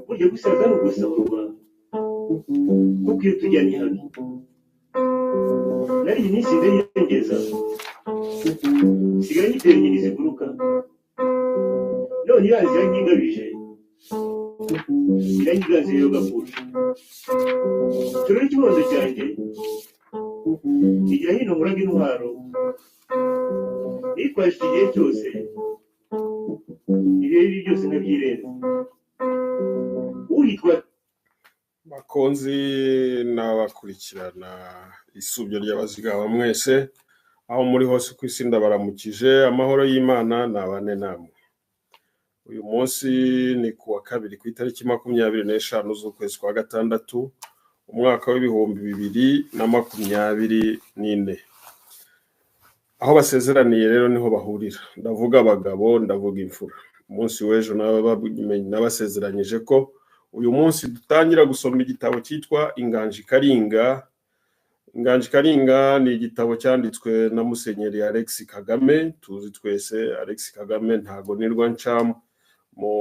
burya gusaza ni ugusahurwa kuko iyo tujyanye habi nari iyi minsi ndayiyongeza nsigaye nyitera inyoni ziguruka none iranzi iranyigabije iranyiganze rero gapfusha turore ikibondo cyanjye igira hino muraga intwaro nitwaje iki gihe cyose ibihe bibi byose nkabyirenza uhitwa bakonzi n'abakurikirana isubyo ry'abazigaba mwese aho muri hose ku isi ndabaramukije amahoro y'Imana nabane namwe. Uyu munsi ni kuwa kabiri ku itariki 25 z'ukwezi kwa gatandatu umwaka w'ibihumbi 2024. Aho basezeraniye rero niho bahurira, ndavuga abagabo ndavuga imfura. Umunsi w'ejo nabasezeranyije ko uyu munsi dutangira gusoma igitabo cyitwa Inganji Karinga. Inganji Karinga ni igitabo cyanditswe na Musenyeri Alex Kagame. Tuzi twese Alex Kagame ntago nirwa nca mu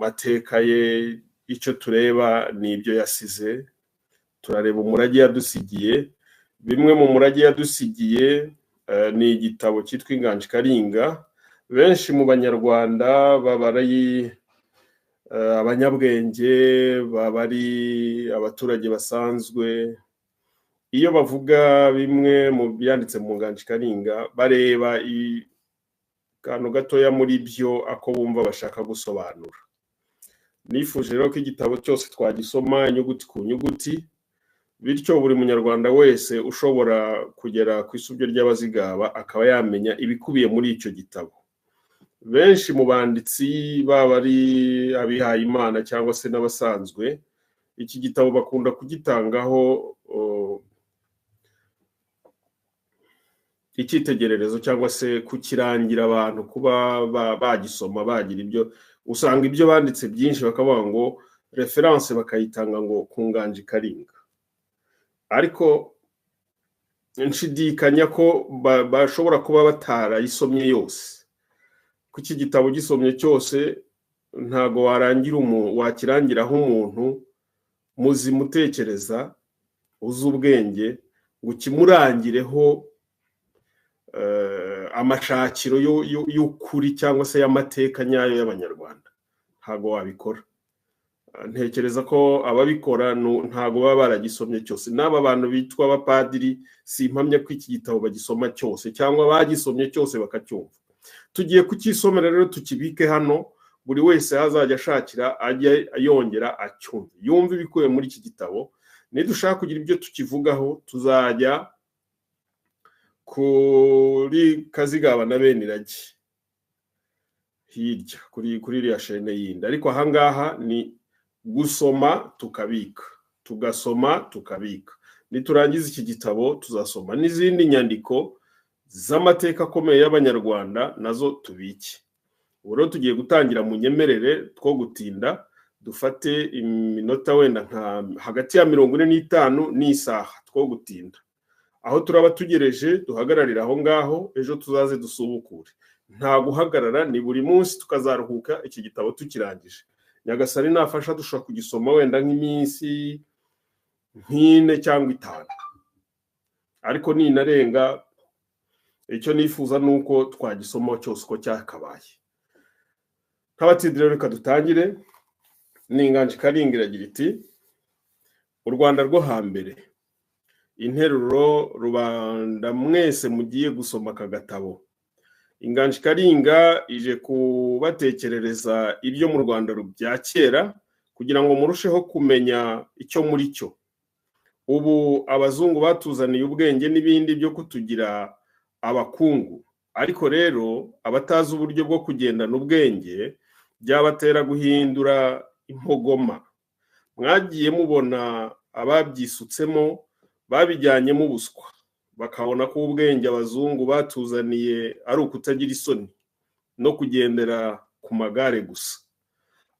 mateka ye. Icyo tureba ni ibyo yasize, turareba umurage yadusigiye. Bimwe mu murage yadusigiye ni igitabo cyitwa Inganji Karinga. Benshi mu banyarwanda babari abanyabwenge, babari abaturage basanzwe, iyo bavuga bimwe mu byanditse mu Nganji Karinga bareba kantu gatoya muri byo ako bumva bashaka gusobanura. Nifuje rero ko igitabo cyose twagisoma inyuguti ku nyuguti, bityo buri munyarwanda wese ushobora kugera ku isubyo ry'abazigaba akaba yamenya ibikubiye muri icyo gitabo. Benshi mu banditsi bari abihaye Imana cyangwa se n'abasanzwe, iki gitabo bakunda kugitangaho icyitegererezo cyangwa se kukirangira abantu kuba bagisoma bagira ibyo. Usanga ibyo banditse byinshi bakavuga ngo reference bakayitanga ngo ku Nganji Karinga, ariko nshidikanya ko bashobora kuba batarayisomye yose. Kuki gitabo gisomye cyose ntago wakirangiraho umuntu muzima utekereza uzi ubwenge ngo kimurangireho amashakiro y'ukuri cyangwa se y'amateka nyayo y'abanyarwanda. Ntago wabikora. Ntekereza ko ababikora ntago baba baragisomye cyose. N'aba bantu bitwa abapadiri simpamya ko iki gitabo bagisoma cyose cyangwa bagisomye cyose bakacyumva. Tugiye kukisomera rero tukibike hano, buri wese azajya ashakira ajye yongera acyumve yumve ibikuye muri iki gitabo. Nidushaka kugira ibyo tukivugaho tuzajya kuri Kazigaba na Benirage hirya kuri iriya shene yindi, ariko ahangaha ni gusoma tukabika, tugasoma tukabika. Niturangiza iki gitabo tuzasoma n'izindi nyandiko z'amateka akomeye y'abanyarwanda nazo tubiki. Ubu rero tugiye gutangira mu nyemerere two gutinda, dufate iminota wenda nka hagati ya 45 n'isaha two gutinda. Aho turaba tugereje duhagararira aho ngaho, ejo tuzaze dusubukure. Nta guhagarara, ni buri munsi tukazaruhuka iki gitabo tukirangije. Nyagasani nafasha dushobora kugisoma wenda nk'iminsi 4 cyangwa 5, ariko ninarenga icyo nifuza nuko twagisoma cyose uko cyakabaye. Nk'abatindi rero reka dutangire. Ni Inganji Karinga iragira iti: u Rwanda rwo hambere. Interuro rubanda mwese mugiye gusoma aka gatabo. Inganji Karinga ije kubatekerereza ibyo mu Rwanda rubya kera kugira ngo murusheho kumenya icyo muri cyo. Ubu abazungu batuzaniye ubwenge n'ibindi byo kutugira abakungu, ariko rero abatazi uburyo bwo kugendana ubwenge byabatera guhindura impogoma. Mwagiye mubona ababyisutsemo babijyanyemo ubuswa, bakabona ko ubwenge abazungu batuzaniye ari ukutagira isoni no kugendera ku magare gusa.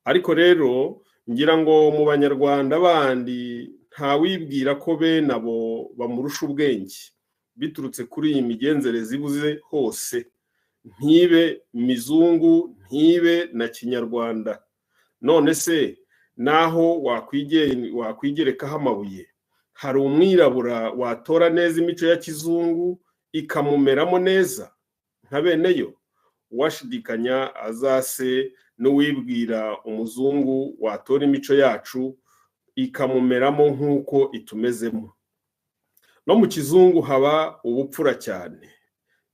Ariko rero ngira ngo mu banyarwanda bandi nta wibwira ko bene abo bamurusha ubwenge. biturutse kuri iyi migenzereze ibuze hose, ntibe mizungu, ntibe na kinyarwanda. None se naho wakwigerekaho amabuye, hari umwirabura watora neza imico ya kizungu ikamumeramo neza nka beneyo? Uwashidikanya azase n'uwibwira umuzungu watora imico yacu ikamumeramo nk'uko itumezemo. No mu kizungu haba ubupfura cyane.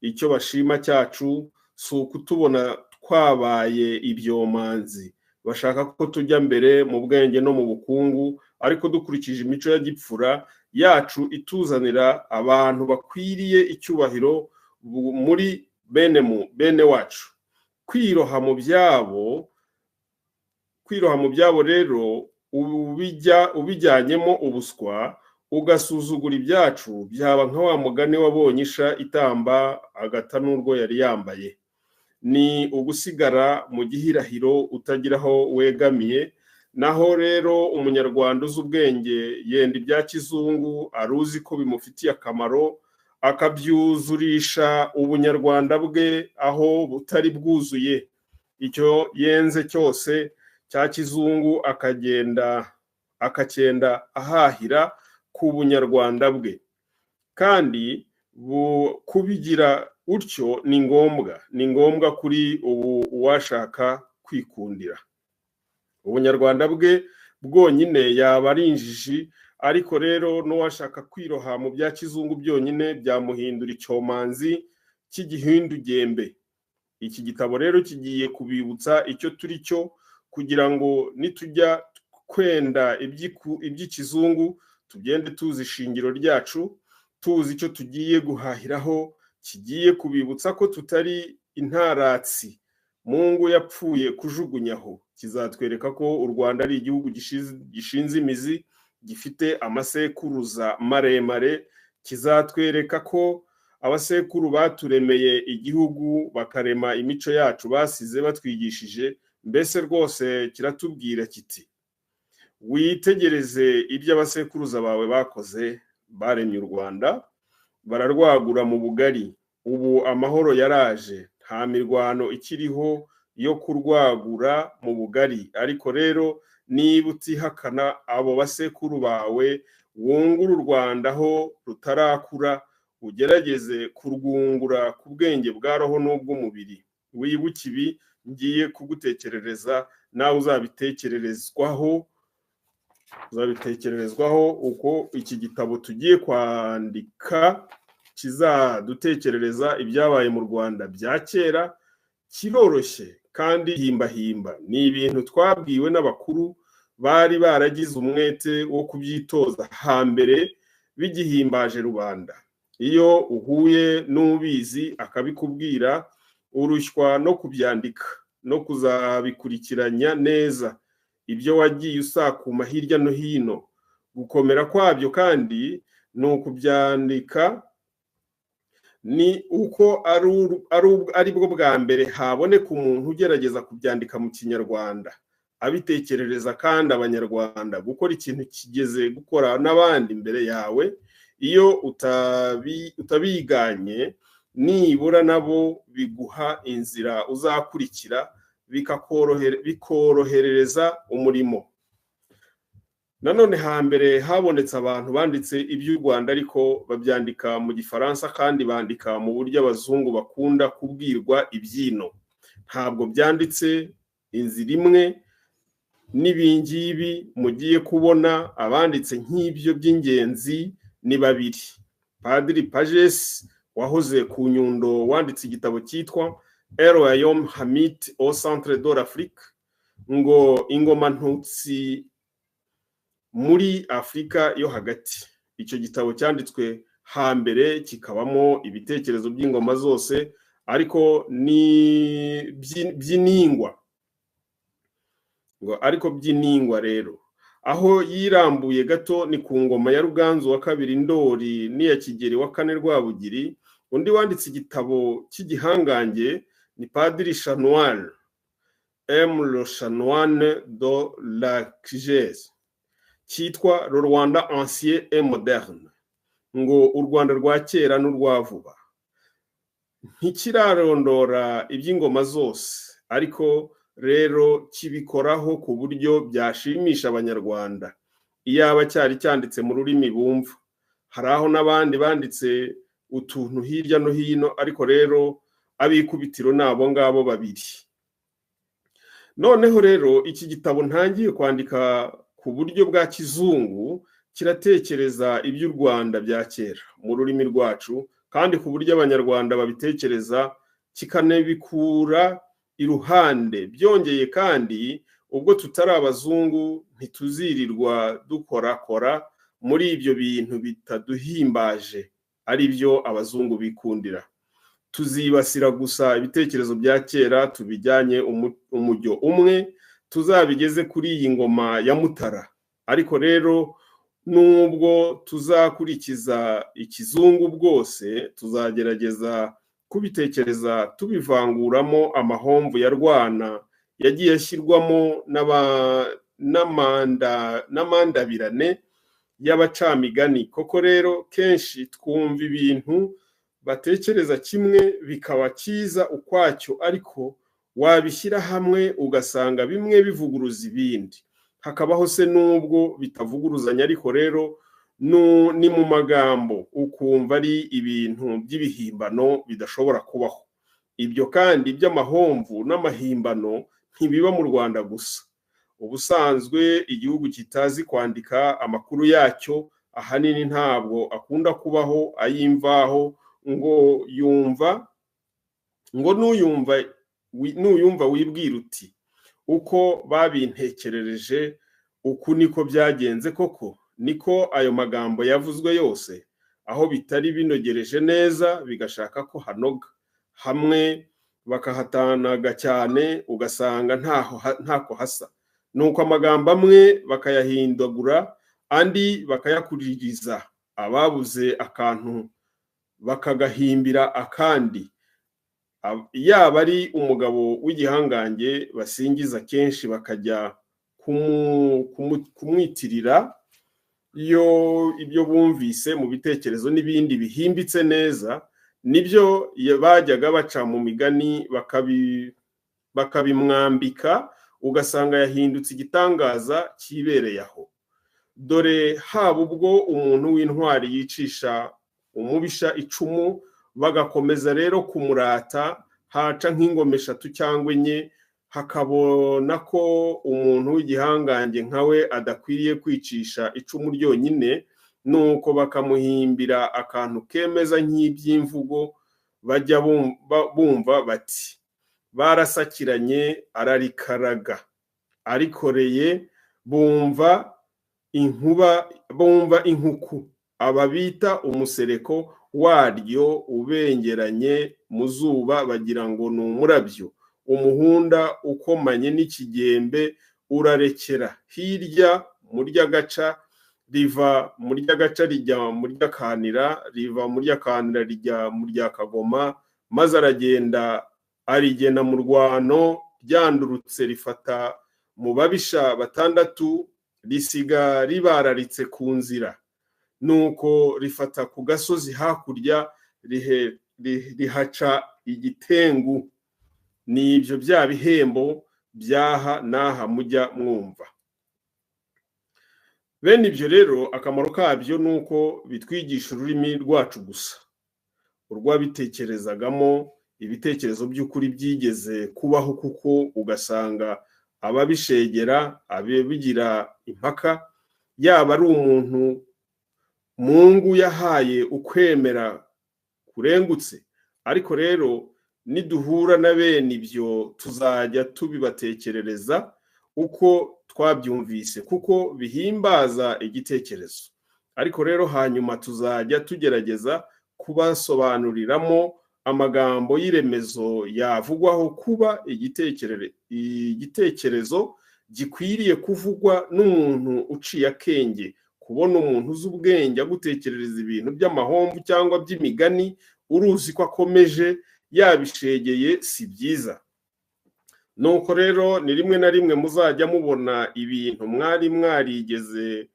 Icyo bashima cyacu si ukutubona twabaye ibyomanzi, bashaka ko tujya mbere mu bwenge no mu bukungu, ariko dukurikije imico ya gipfura yacu ituzanira abantu bakwiriye icyubahiro muri bene wacu. Kwiroha mu byabo rero ubijyanyemo ubuswa, ugasuzugura ibyacu, byaba nka wa mugani wabonye isha itamba agata n'urwo yari yambaye. Ni ugusigara mu gihirahiro utagira aho wegamiye. Naho rero umunyarwanda uzi ubwenge yenda ibya kizungu, aruzi ko bimufitiye akamaro, akabyuzurisha ubunyarwanda bwe aho butari bwuzuye. Icyo yenze cyose cya kizungu akacyenda ahahira ku bunyarwanda bwe. Kandi kubigira utyo ni ngombwa kuri uwashaka kwikundira. Ubunyarwanda bwe bwonyine yaba ari injiji, ariko rero n'uwashaka kwiroha mu bya kizungu byonyine byamuhindura icyomanzi cy'igihindugembe. Iki gitabo rero kigiye kubibutsa icyo turi cyo, kugira ngo nitujya kwenda iby'ikizungu tugende tuzi ishingiro ryacu, tuzi icyo tugiye guhahiraho, kigiye kubibutsa ko tutari intaratsi Mungu yapfuye kujugunyaho. Kizatwereka ko u Rwanda ari igihugu gishinze imizi, gifite amasekuruza maremare. Kizatwereka ko abasekuru baturemeye igihugu bakarema imico yacu basize batwigishije. Mbese rwose kiratubwira kiti, witegereze ibyo abasekuruza bawe bakoze. Baremye u Rwanda, bararwagura mu bugari. Ubu amahoro yaraje, nta mirwano ikiriho yo kurwagura mu bugari. Ariko rero niba utihakana abo basekuru bawe, wungura u Rwanda aho rutarakura, ugerageze kurwungura ku bwenge bwa roho n'ubw'umubiri. Wibuke ibi ngiye kugutekerereza, nawe uzabitekererezwaho uko iki gitabo tugiye kwandika kizadutekerereza ibyabaye mu Rwanda bya kera. Kiroroshye kandi himbahimba. Ni ibintu twabwiwe n'abakuru bari baragize umwete wo kubyitoza hambere bigihimbaje rubanda. Iyo uhuye n'ubizi akabikubwira, urushywa no kubyandika no kuzabikurikiranya neza ibyo wagiye usakuma hirya no hino. Gukomera kwabyo kandi ni ukubyandika, ni uko ari bwo bwa mbere haboneka umuntu ugerageza kubyandika mu Kinyarwanda, abitekerereza kandi Abanyarwanda gukora ikintu kigeze gukora n'abandi mbere yawe. Iyo utabiganye, nibura nabo biguha inzira uzakurikira, bikorohereza umurimo. Nanone hambere habonetse abantu banditse iby'u Rwanda, ariko babyandika mu Gifaransa kandi bandika mu buryo abazungu bakunda kubwirwa ibyino. Ntabwo byanditse inzira imwe n'ibingibi mugiye kubona. Abanditse nk'ibyo by'ingenzi ni babiri. Padiri Pages wahoze ku Nyundo wanditse igitabo cyitwa El Royaume Hamite au Centre de l'Afrique, ngo ingoma ntutsi muri Afurika yo hagati. Icyo gitabo cyanditswe hambere, kikabamo ibitekerezo by'ingoma zose, ariko ni by'iningwa. Ariko by'iningwa rero, aho yirambuye gato ni ku ngoma ya Ruganzu wa kabiri Ndori n'iya Kigeli wa kane Rwabugiri. Undi wanditse igitabo cy'igihangange ni Padiri Chanoine, le Chanoine de la Cigez, cyitwa Le Rwanda ancien et moderne. ngo u Rwanda rwa kera n'urwa vuba. Ntikirarondora iby'ingoma zose, ariko rero kibikoraho ku buryo byashimisha abanyarwanda iyaba cyari cyanditse mu rurimi bumva. Hari aho n'abandi banditse utuntu hirya no hino, ariko rero abikubitiro nabo ngabo babiri. Noneho rero iki gitabo ntangiye kwandika ku buryo bwa kizungu kiratekereza iby'u Rwanda bya kera mu rurimi rwacu, kandi ku buryo abanyarwanda babitekereza kikanabikura iruhande. Byongeye kandi ubwo tutari abazungu ntituzirirwa dukorakora muri ibyo bintu bitaduhimbaje ari byo abazungu bikundira. Tuzibasira gusa ibitekerezo bya kera, tubijyanye umujyo umwe, tuzabigeze kuri iyi ngoma ya Mutara. Ariko rero nubwo tuzakurikiza ikizungu bwose, tuzagerageza kubitekereza tubivanguramo amahomvu ya Rwana yagiye ashyirwamo n'amandabirane y'abacamigani. Koko rero kenshi twumva ibintu batekereza kimwe bikaba cyiza ukwacyo, ariko wabishyira hamwe ugasanga bimwe bivuguruza ibindi. Hakabaho se nubwo bitavuguruzanya, ariko rero ni mu magambo ukumva ari ibintu by'ibihimbano bidashobora kubaho. Ibyo kandi by'amahomvu n'amahimbano ntibiba mu Rwanda gusa. Ubusanzwe igihugu kitazi kwandika amakuru yacyo ahanini ntabwo akunda kubaho ayimvaho ngo nuyumva wibwira uti uko babintekerereje uku niko byagenze. Koko niko ayo magambo yavuzwe yose, aho bitari binogereje neza bigashaka ko hanoga, hamwe bakahatanaga cyane ugasanga ntako hasa. Nuko amagambo amwe bakayahindagura, andi bakayakuririza, ababuze akantu bakagahimbira akandi. Yaba ari umugabo w'igihangange basingiza kenshi bakajya kumwitirira ibyo bumvise mu bitekerezo n'ibindi bihimbitse neza, nibyo bajyaga baca mu migani bakabimwambika, ugasanga yahindutse igitangaza kibereye aho. Dore haba ubwo umuntu w'intwari yicisha umubisha icumu, bagakomeza rero kumurata, haca nk'ingoma 3 cyangwa 4, hakabona ko umuntu w'igihangange nkawe adakwiriye kwicisha icumu ryonyine, nuko bakamuhimbira akantu kemeza nk'iby'imvugo. Bajya bumva bati barasakiranye ararikaraga, arikoreye bumva inkuku, ababita umusereko waryo ubengeranye mu zuba bagira ngo ni umurabyo. Umuhunda ukomanye n'ikigembe urarekera hirya muryagaca, riva muryagaca rijya muryakanira, riva muryakanira rijya muryakagoma, maze aragenda arigena mu rwano, ryandurutse rifata mu babisha 6, risiga ribararitse ku nzira. Nuko rifata ku gasozi hakurya, rihaca igitengu. Ni ibyo bya bihembo byaha n'aha mujya mwumva. Bene ibyo rero akamaro kabyo nuko bitwigisha ururimi rwacu gusa, urwabitekerezagamo ibitekerezo by'ukuri byigeze kubaho, kuko ugasanga ababishegera abigira impaka, yaba ari umuntu Mungu yahaye ukwemera kurengutse. Ariko rero niduhura na bene ibyo tuzajya tubibatekerereza uko twabyumvise, kuko bihimbaza igitekerezo. Ariko rero hanyuma tuzajya tugerageza kubasobanuriramo amagambo y'iremezo yavugwaho kuba igitekerezo gikwiriye kuvugwa n'umuntu uciye akenge. Kubona umuntu uzi ubwenge agutekerereza ibintu by'amahomvu cyangwa by'imigani uruzi ko akomeje yabishegeye si byiza. Nuko rero ni rimwe na rimwe muzajya mubona ibintu mwari mwarigeze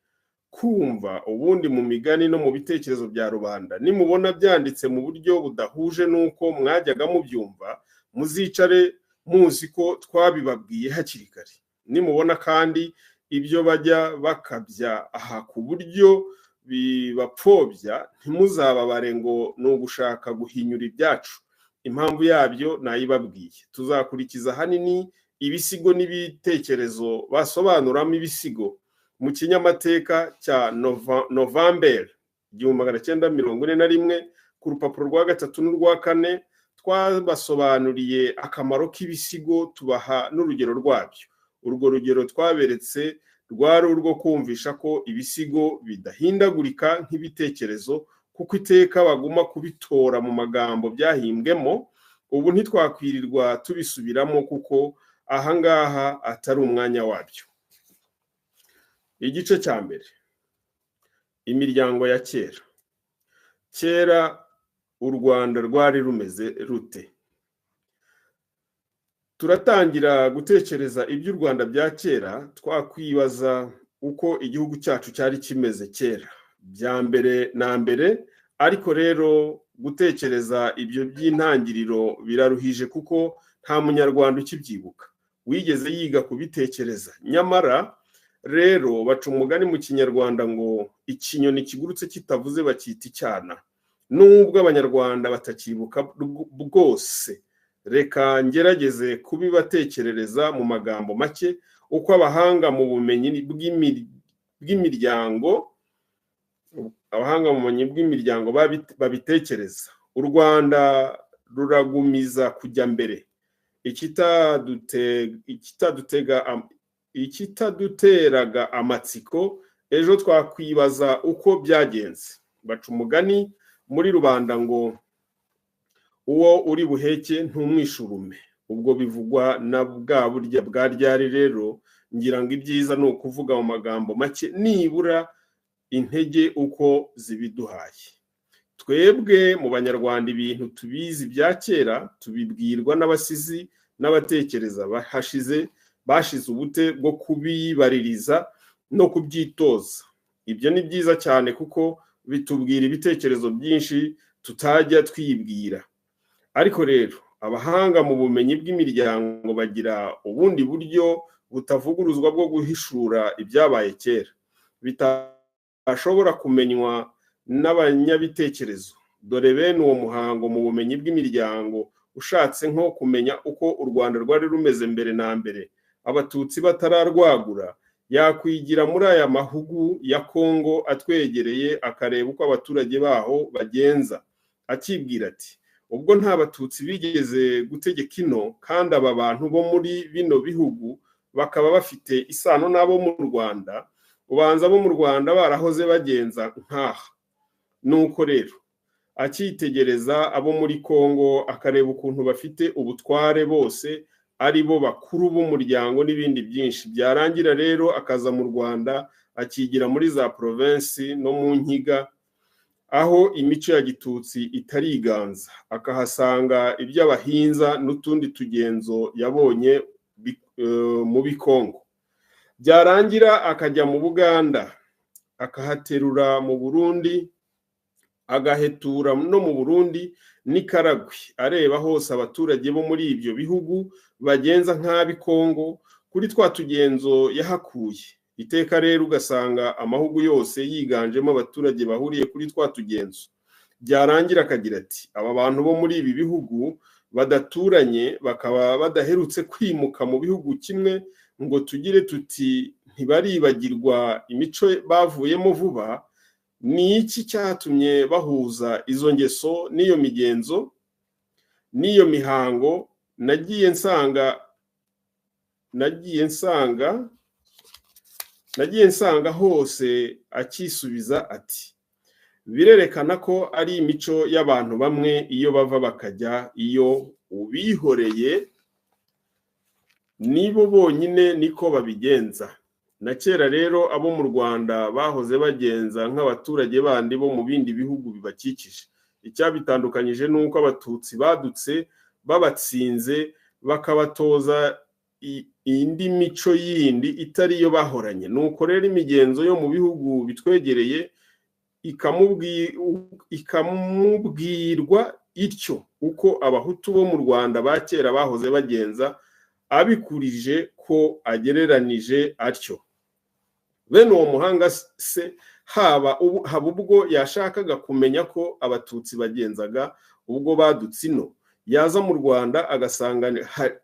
kumva ubundi mu migani no mu bitekerezo bya rubanda nimubona byanditse mu buryo budahuje n'uko mwajyaga mubyumva, muzicare muzi ko twabibabwiye hakiri kare. Nimubona kandi ibyo bajya bakabya aha ku buryo bibapfobya, ntimuzababare ngo ni ugushaka guhinyura ibyacu. Impamvu yabyo nayibabwiye. Tuzakurikiza hanini ibisigo n'ibitekerezo basobanuramo ibisigo mu kinyamateka cya November 1941 ku rupapuro rwa 3 n'urwa 4 twabasobanuriye akamaro k'ibisigo tubaha n'urugero rwabyo. Urwo rugero twaberetse rwari urwo kumvisha ko ibisigo bidahindagurika nk'ibitekerezo kuko iteka baguma kubitora mu magambo byahimbwemo. Ubu ntitwakwirirwa tubisubiramo kuko ahangaha atari umwanya wabyo. Igice cya mbere, imiryango ya kera. Kera u Rwanda rwari rumeze rute? Turatangira gutekereza iby'u Rwanda bya kera, twakwibaza uko igihugu cyacu cyari kimeze kera bya mbere na mbere. Ariko rero gutekereza ibyo by'intangiriro biraruhije kuko nta munyarwanda ukibyibuka wigeze yiga kubitekereza. Nyamara rero baca umugani mu kinyarwanda ngo ikinyoni kigurutse kitavuze bacyita icyana. Nubwo abanyarwanda batakibuka bwose, reka ngerageze kubibatekerereza mu magambo make uko abahanga mu bumenyi bw'imiryango babitekereza. U Rwanda ruragumiza kujya mbere. Ikitaduteraga amatsiko ejo twakwibaza uko byagenze. Baca umugani muri rubanda ngo uwo uri buheke ntumwishurume. Ubwo bivugwa na bwa burya bwa ryari. Rero ngira ngo ibyiza ni ukuvuga mu magambo make nibura intege uko zibiduhaye. Twebwe mu banyarwanda ibintu tubizi bya kera tubibwirwa n'abasizi n'abatekereza bashize ubute bwo kubibaririza no kubyitoza. Ibyo ni byiza cyane kuko bitubwira ibitekerezo byinshi tutajya twibwira. Ariko rero abahanga mu bumenyi bw'imiryango bagira ubundi buryo butavuguruzwa bwo guhishura ibyabaye kera, bitashobora kumenywa n'abanyabitekerezo. Dore bene uwo muhango mu bumenyi bw'imiryango ushatse nko kumenya uko u Rwanda rwari rumeze mbere na mbere, abatutsi batararwagura, yakwigira muri aya mahugu ya Kongo atwegereye akareba uko abaturage baho bagenza, akibwira ati ubwo nta batutsi bigeze gutegeka ino, kandi aba bantu bo muri bino bihugu bakaba bafite isano n'abo mu Rwanda, ubanza bo mu Rwanda barahoze bagenza nkaha. Nuko rero akitegereza abo muri Kongo akareba ukuntu bafite ubutware bose ari bo bakuru b'umuryango n'ibindi byinshi. Byarangira rero akaza mu Rwanda akigira muri za provinsi no mu nkiga aho imico ya gitutsi itariganza, akahasanga iby'abahinza n'utundi tugenzo yabonye mu Bikongo. Byarangira akajya mu Buganda, akahaterura mu Burundi, agahetura no mu Burundi n'ikaragwe, areba hose abaturage bo muri ibyo bihugu bagenza nk'abi Kongo kuri twa tugenzo yahakuye. Iteka rero ugasanga amahugu yose yiganjemo abaturage bahuriye kuri twa tugenzo. Byarangira akagira ati aba bantu bo muri ibi bihugu badaturanye bakaba badaherutse kwimuka mu bihugu kimwe ngo tugire tuti ntibaribagirwa imico bavuyemo vuba. Ni iki cyatumye bahuza izo ngeso n'iyo migenzo n'iyo mihango? Nagiye nsanga hose akisubiza ati birerekana ko ari imico y'abantu bamwe, iyo bava bakajya, iyo ubihoreye nibo bonyine niko babigenza. Na kera rero abo mu Rwanda bahoze bagenza nk'abaturage bandi bo mu bindi bihugu bibakikije. Icyabitandukanyije nuko abatutsi badutse babatsinze bakabatoza indi mico yindi itari yo bahoranye. Nuko rero imigenzo yo mu bihugu bitwegereye ikamubwirwa ityo uko abahutu bo mu Rwanda ba kera bahoze bagenza, abikurije ko agereranije atyo. Bene uwo muhanga se haba ubwo yashakaga kumenya ko abatutsi bagenzaga ubwo badutse ino, yaza mu Rwanda agasanga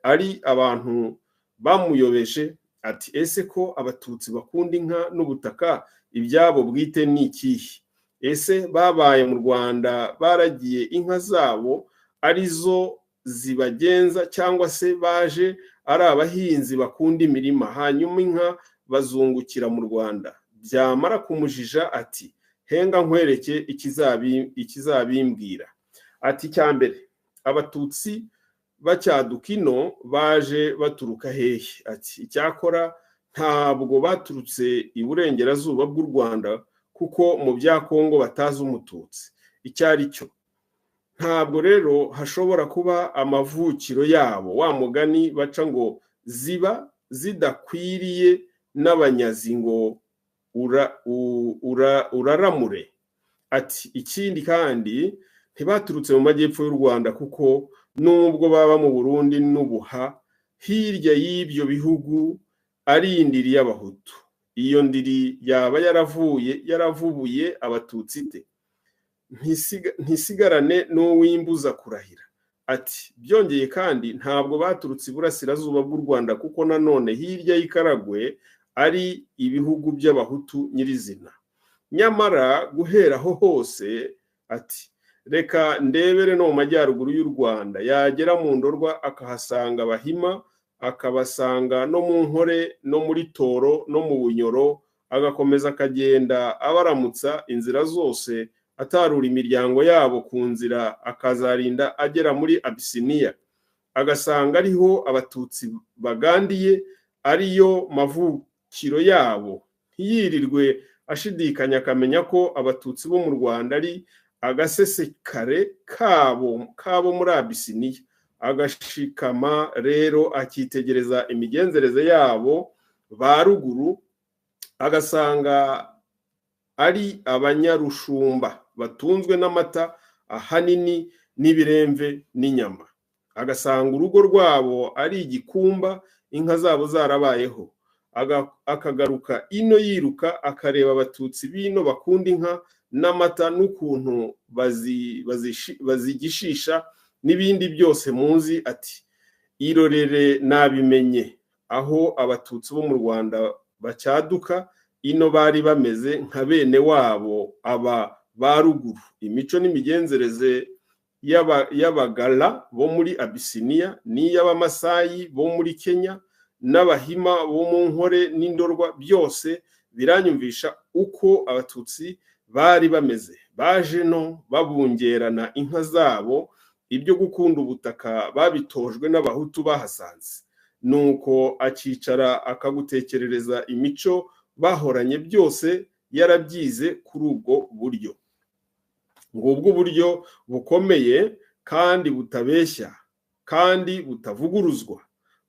ari abantu bamuyobeje, ati ese ko abatutsi bakunda inka n'ubutaka, ibyabo bwite ni ikihe? Ese babaye mu Rwanda baragiye inka zabo arizo zibagenza, cyangwa se baje ari abahinzi bakunda imirima hanyuma inka bazungukira mu Rwanda? Byamara kumujija ati henga nkwereke ikizabimbwira. Ati cyambere, abatutsi bacyaduka ino baje baturuka hehe? Ati icyakora ntabwo baturutse iburengerazuba bw'u Rwanda, kuko mu bya Kongo batazi umututsi icyo ari cyo. Ntabwo rero hashobora kuba amavukiro yabo, wa mugani baca ngo ziba zidakwiriye n'abanyazi ngo uraramure. Ati ikindi kandi ntibaturutse mu majyepfo y'u Rwanda, kuko nubwo baba mu Burundi n'Ubuha, hirya y'ibyo bihugu ari indiri y'abahutu. Iyo ndiri yaba yaravubuye abatutsi te? Ntisigarane n'uwimbuza kurahira. Ati byongeye kandi ntabwo baturutse iburasirazuba bw'u Rwanda, kuko nanone hirya y'Ikaragwe ari ibihugu by'abahutu nyirizina. Nyamara guhera aho hose, ati reka ndebere no mu majyaruguru y'u Rwanda, yagera mu Ndorwa akahasanga Abahima, akabasanga no mu Nkore no muri Toro no mu Bunyoro, agakomeza akagenda abaramutsa inzira zose, atarura imiryango yabo ku nzira, akazarinda agera muri Abisiniya, agasanga ariho abatutsi bagandiye, ariyo mavukiro yabo. Ntiyirirwe ashidikanya, akamenya ko abatutsi bo mu Rwanda ari agasesekare kabo muri Abisiniya. Agashikama rero akitegereza imigenzereze yabo ba ruguru, agasanga ari abanyarushumba batunzwe n'amata ahanini n'ibiremve n'inyama. Agasanga urugo rwabo ari igikumba, inka zabo zarabayeho. Akagaruka ino yiruka, akareba abatutsi bino bakunda inka n'amata n'ukuntu bazigishisha n'ibindi byose muzi. Ati irorere nabimenye, aho abatutsi bo mu Rwanda bacyaduka ino bari bameze nka bene wabo aba ba ruguru. Imico n'imigenzereze y'Abagala bo muri Abisiniya n'iy'Abamasayi bo muri Kenya n'Abahima bo mu Nkore n'Indorwa, byose biranyumvisha uko abatutsi bari bameze. Baje no babungerana inka zabo, ibyo gukunda ubutaka babitojwe n'abahutu bahasanze. Nuko akicara akagutekerereza imico bahoranye, byose yarabyize kuri ubwo buryo. Ngubwo uburyo bukomeye kandi butabeshya kandi butavuguruzwa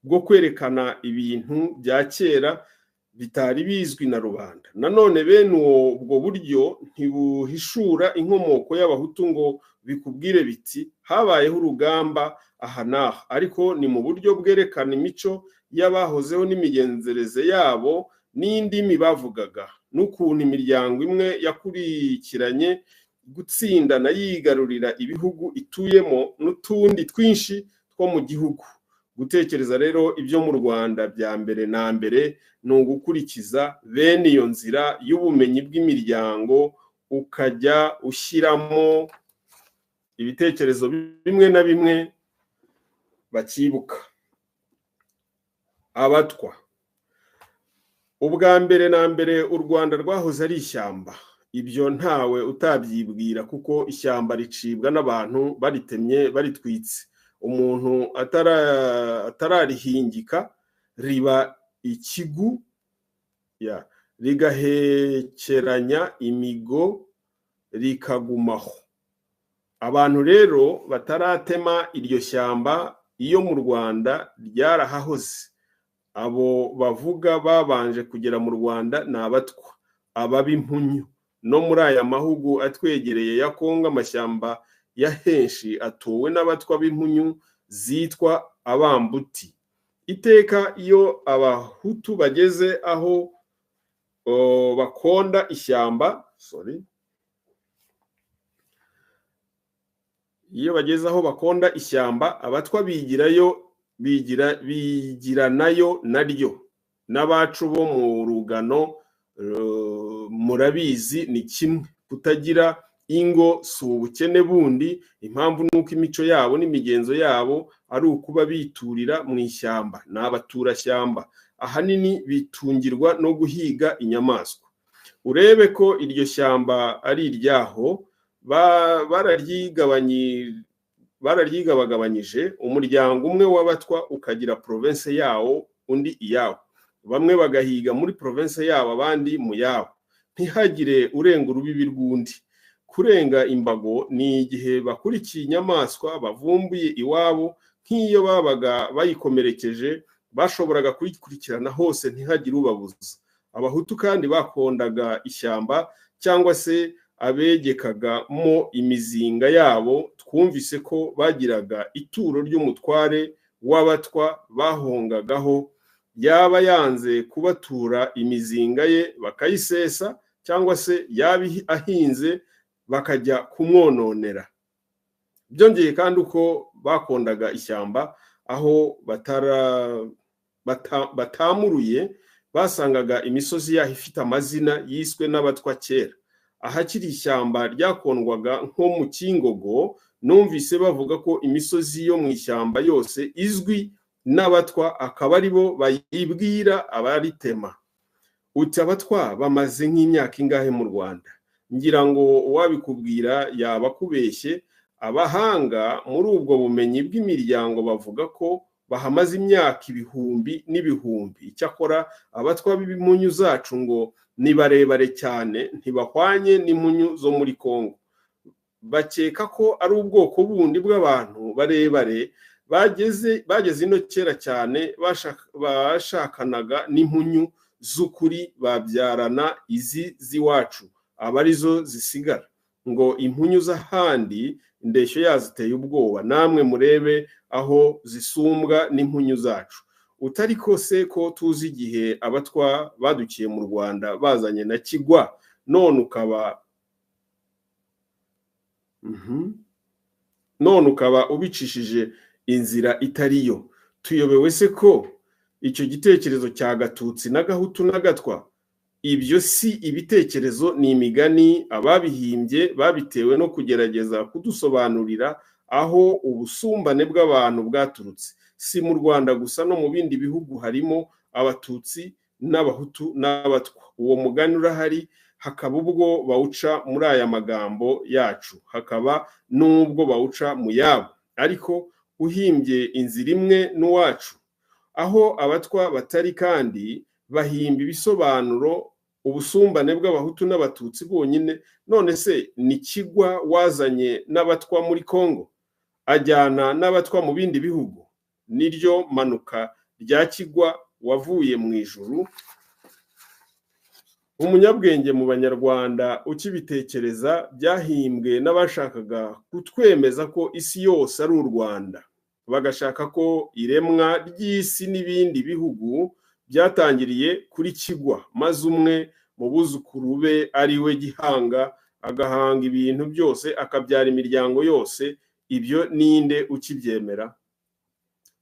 bwo kwerekana ibintu bya kera bitari bizwi na rubanda. Nanone bene ubwo buryo ntibuhishura inkomoko y'abahutu ngo bikubwire biti habayeho urugamba aha n'aha, ariko ni mu buryo bwerekana imico y'abahozeho n'imigenzereze yabo n'indimi bavugaga, n'ukuntu imiryango imwe yakurikiranye gutsindana yigarurira ibihugu ituyemo n'utundi twinshi two mu gihugu. Gutekereza rero ibyo mu Rwanda bya mbere na mbere ni ugukurikiza bene iyo nzira y'ubumenyi bw'imiryango, ukajya ushyiramo ibitekerezo bimwe na bimwe bakibuka. Abatwa, ubwa mbere na mbere u Rwanda rwahoze ari ishyamba. Ibyo ntawe utabyibwira, kuko ishyamba ricibwa n'abantu baritemye baritwitse. Umuntu atararihingika riba ikigu, rigahekeranya imigo rikagumaho. Abantu rero bataratema iryo shyamba iyo mu Rwanda ryarahahoze, abo bavuga babanje kugera mu Rwanda ni abatwa, ab'impunyu. No muri aya mahugu atwegereye ya Kongo, amashyamba ya henshi atuwe n'abatwa b'impunyu zitwa abambuti. Iteka iyo abahutu bageze aho bakonda ishyamba, iyo bageze aho bakonda ishyamba, abatwa bigiranayo naryo. N'abacu bo mu Rugano murabizi ni kimwe, kutagira ingo si ubukene bundi, impamvu nuko imico yabo n'imigenzo yabo ari ukuba biturira mu ishyamba, ni abaturashyamba. Ahanini bitungirwa no guhiga inyamaswa. Urebe ko iryo shyamba ari iryaho, bararyigabagabanyije, umuryango umwe w'abatwa ukagira province yawo, undi iyawo. Bamwe bagahiga muri province yabo, abandi mu yabo. Ntihagire urenga urubibi rw'undi. Kurenga imbago ni igihe bakurikiye inyamaswa bavumbuye iwabo, nk'iyo babaga bayikomerekeje bashoboraga kuyikurikirana hose ntihagire ubabuza. Abahutu kandi bakondaga ishyamba cyangwa se abegekagamo imizinga yabo. Twumvise ko bagiraga ituro ry'umutware w'abatwa bahongagaho, yaba yanze kubatura imizinga ye bakayisesa, cyangwa se yaba ahinze bakajya kumwononera. Byongeye kandi uko bakondaga ishyamba, aho batamuruye basangaga imisozi yaho ifite amazina yiswe n'abatwa kera. Ahakiri ishyamba ryakondwaga nko mu Kingogo, numvise bavuga ko imisozi yo mu ishyamba yose izwi n'abatwa, akaba ari bo bayibwira abaritema. Uti abatwa bamaze nk'imyaka ingahe mu Rwanda? Ngira ngo uwabikubwira yaba kubeshye. Abahanga muri ubwo bumenyi bw'imiryango bavuga ko bahamaze imyaka ibihumbi n'ibihumbi. Icyakora abatwa b'impunyu zacu ngo ni barebare cyane, ntibahwanye n'impunyu zo muri Kongo. Bakeka ko ari ubwoko bundi bw'abantu barebare bageze ino kera cyane, bashakanaga n'impunyu z'ukuri, babyarana izi z'iwacu, aba arizo zisigara. Ngo impunyu z'ahandi indeshyo yaziteye ubwoba, namwe murebe aho zisumbwa n'impunyu zacu. Utari ko se ko tuzi igihe abatwa badukiye mu Rwanda bazanye na Kigwa, none ukaba ubicishije inzira itariyo. Tuyobewe se ko icyo gitekerezo cya Gatutsi na Gahutu na Gatwa, ibyo si ibitekerezo, ni imigani ababihimbye babitewe no kugerageza kudusobanurira aho ubusumbane bw'abantu bwaturutse. Si mu Rwanda gusa, no mu bindi bihugu harimo Abatutsi n'Abahutu n'Abatwa. Uwo mugani urahari, hakaba ubwo bawuca muri aya magambo yacu, hakaba n'ubwo bawuca mu yabo, ariko uhimbye inzira imwe n'uwacu. Aho abatwa batari kandi bahimba ibisobanuro, ubusumbane bw'Abahutu n'Abatutsi bonyine. None se ni Kigwa wazanye n'abatwa muri Kongo, ajyana n'abatwa mu bindi bihugu? Niryo manuka rya Kigwa wavuye mu ijuru. Umunyabwenge mu Banyarwanda ukibitekereza, byahimbwe n'abashakaga kutwemeza ko isi yose ari u Rwanda, bagashaka ko iremwa ry'isi n'ibindi bihugu byatangiriye kuri Kigwa, maze umwe mu buzukuru be ari we Gihanga agahanga ibintu byose, akabyara imiryango yose. Ibyo ninde ukibyemera?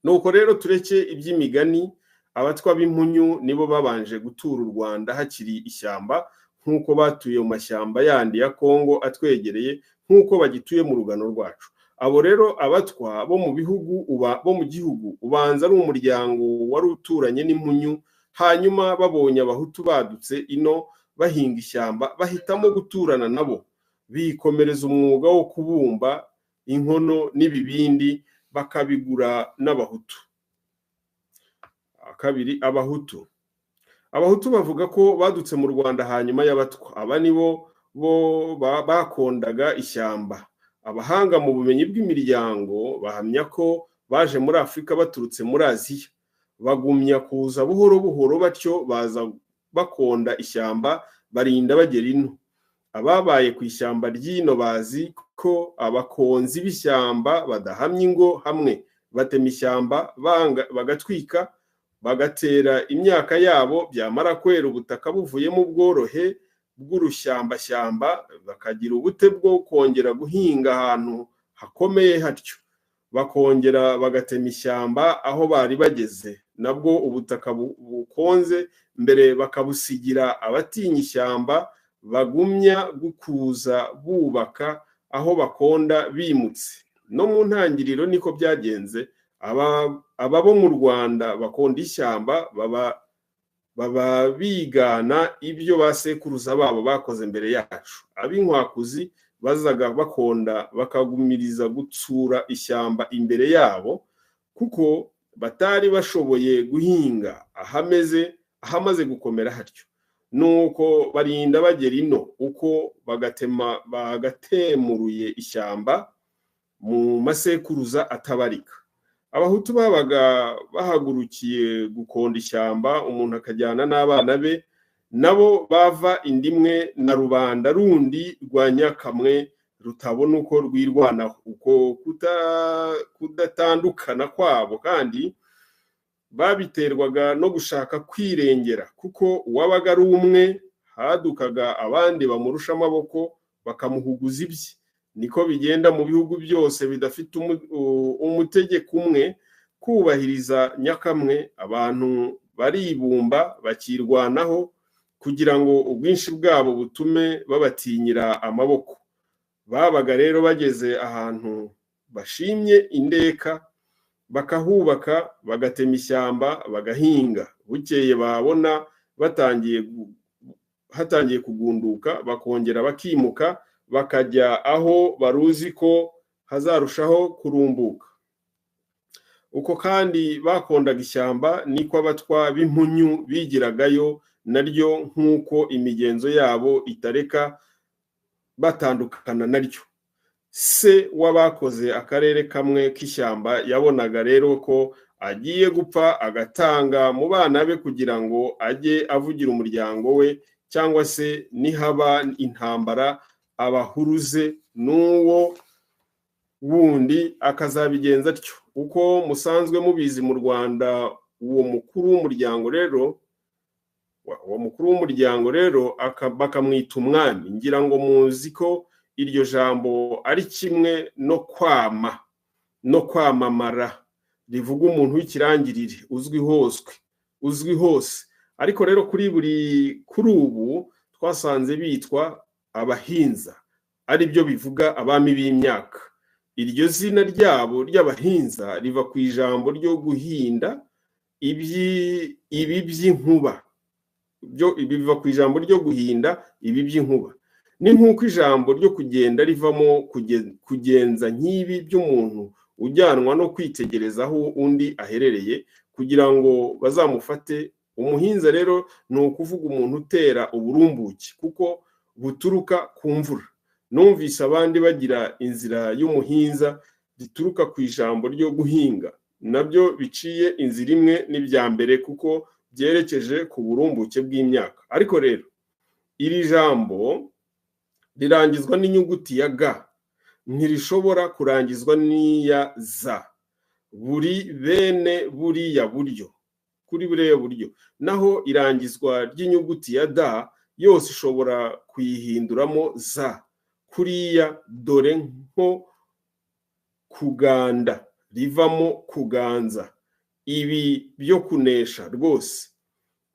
Nuko rero tureke iby'imigani. Abatwa b'impunyu nibo babanje gutura u Rwanda hakiri ishyamba, nk'uko batuye mu mashyamba yandi ya Kongo atwegereye, nk'uko bagituye mu Rugano rwacu. Abo rero abatwa bo mu gihugu ubanza ari umuryango wari uturanye n'impunyu, hanyuma babonye Abahutu badutse ino bahinga ishyamba, bahitamo guturana nabo, bikomereza umwuga wo kubumba inkono n'ibibindi, bakabigura n'Abahutu. Kabiri, Abahutu bavuga ko badutse mu Rwanda hanyuma y'Abatwa. Aba nibo bakondaga ishyamba. Abahanga mu bumenyi bw'imiryango bahamya ko baje muri Afurika baturutse muri Aziya. bagumya kuza buhoro buhoro, batyo baza bakonda ishyamba barinda bagera ino. Ababaye ku ishyamba ry'ino bazi ko abakonzi b'ishyamba badahamya ingo hamwe, batema ishyamba bagatwika, bagatera imyaka yabo, byamara kwera ubutaka buvuyemo ubworohe bw'urushyambashyamba, bakagira ubute bwo kongera guhinga ahantu hakomeye hatyo, bakongera bagatema ishyamba aho bari bageze, nabwo ubutaka bukonze mbere bakabusigira abatinya ishyamba, bagumya gukuza bubaka aho bakonda bimutse. No mu ntangiriro niko byagenze. Aba bo mu Rwanda bakonda ishyamba baba bigana ibyo basekuruza babo bakoze mbere yacu. Ab'inkwakuzi bazaga bakonda bakagumiriza gutsura ishyamba imbere yabo, kuko batari bashoboye guhinga ahamaze gukomera hatyo. Nuko barinda bagera ino, uko bagatemuruye ishyamba mu masekuruza atabarika. Abahutu babaga bahagurukiye gukonda ishyamba, umuntu akajyana n'abana be, nabo bava indimwe na rubanda rundi rwa Nyakamwe rutabona uko rwirwanaho. Uko kudatandukana kwabo kandi babiterwaga no gushaka kwirengera, kuko uwabaga ari umwe hadukaga abandi bamurusha amaboko bakamuhuguza ibye. Niko bigenda mu bihugu byose bidafite umutegeko umwe. Kubahiriza Nyakamwe, abantu baribumba bakirwanaho kugira ngo ubwinshi bwabo butume babatinyira amaboko. Babaga rero bageze ahantu bashimye indeka, bakahubaka, bagatema ishyamba, bagahinga. Bukeye babona hatangiye kugunduka, bakongera bakimuka, bakajya aho baruzi ko hazarushaho kurumbuka. Uko kandi bakondaga ishyamba niko abatwa b'impunyu bigiragayo, naryo nk'uko imigenzo yabo itareka batandukana naryo. Se w'abakoze akarere kamwe k'ishyamba yabonaga rero ko agiye gupfa, agatanga mu bana be kugira ngo ajye avugira umuryango we, cyangwa se nihaba intambara abahuruze n'uwo wundi akazabigenza atyo. Uko musanzwe mubizi mu Rwanda, uwo mukuru w'umuryango rero bakamwita umwami. Ngira ngo muzi ko iryo jambo ari kimwe no kwamamara, rivuga umuntu w'ikirangirire uzwi hose. Ariko rero kuri ubu twasanze bitwa abahinza, ari byo bivuga abami b'imyaka. Iryo zina ryabo ry'abahinza riva ku ijambo ryo guhinda ibi by'inkuba. Biva ku ijambo ryo guhinda ibi by'inkuba. Ni nk'uko ijambo ryo kugenda rivamo kugenza nk'ibi by'umuntu ujyanwa no kwitegereza aho undi aherereye kugira ngo bazamufate. Umuhinza rero ni ukuvuga umuntu utera uburumbuke, kuko buturuka ku mvura. Numvise abandi bagira inzira y'umuhinza rituruka ku ijambo ryo guhinga, nabyo biciye inzira imwe n'ibya mbere, kuko byerekeje ku burumbuke bw'imyaka. Ariko rero iri jambo rirangizwa n'inyuguti ya ga, ntirishobora kurangizwa n'iya za. Kuri buriya buryo naho irangizwa ry'inyuguti ya da yose ishobora kuyihinduramo za. Kuriya dore nko kuganda rivamo kuganza. Ibi byo kunesha rwose,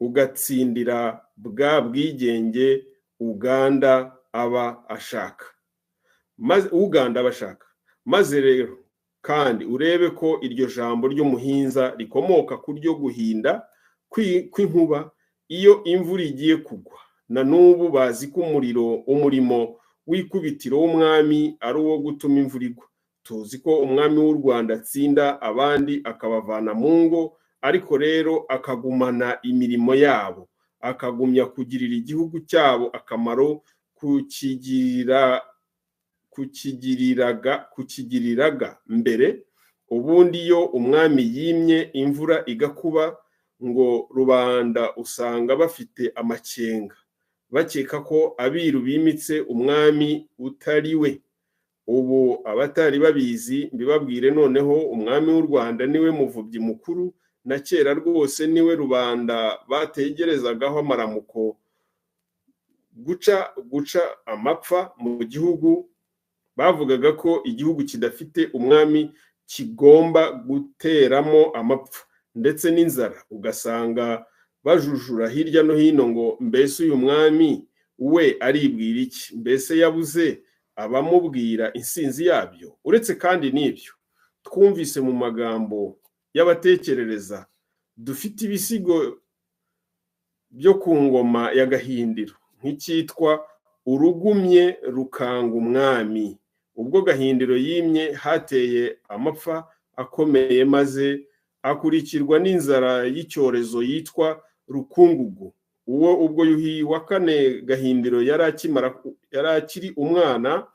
ugatsindira bwa bwigenge Uganda aba ashaka, maze rero kandi urebe ko iryo jambo ry'umuhinza rikomoka ku ryo guhinda kw'inkuba. Iyo imvura igiye kugwa, na n'ubu bazi ko umurimo w'ikubitiro w'umwami ari uwo gutuma imvura igwa. Tuzi ko umwami w'u Rwanda atsinda abandi akabavana mu ngo, ariko rero akagumana imirimo yabo, akagumya kugirira igihugu cyabo akamaro, kukigiriraga mbere, ubundi iyo umwami yimye imvura igakuba ngo rubanda usanga bafite amakenga bakeka ko abiru bimitse umwami utari we. Ubu abatari babizi mbibabwire noneho, umwami w'u Rwanda niwe muvubyi mukuru, na kera rwose niwe rubanda bategerezagaho amaramuko. Guca amapfa mu gihugu, bavugaga ko igihugu kidafite umwami kigomba guteramo amapfa ndetse n'inzara, ugasanga bajujura hirya no hino ngo mbese uyu mwami we aribwira iki, mbese yabuze abamubwira insinzi yabyo. Uretse kandi n'ibyo, twumvise mu magambo y'abatekerereza, dufite ibisigo byo ku ngoma ya Gahindiro nk'icyitwa urugumye rukanga umwami. Ubwo Gahindiro yimye hateye amapfa akomeye, maze akurikirwa n'inzara y'icyorezo yitwa rukungugu. Ubwo Yuhi wa kane Gahindiro yari akiri umwana,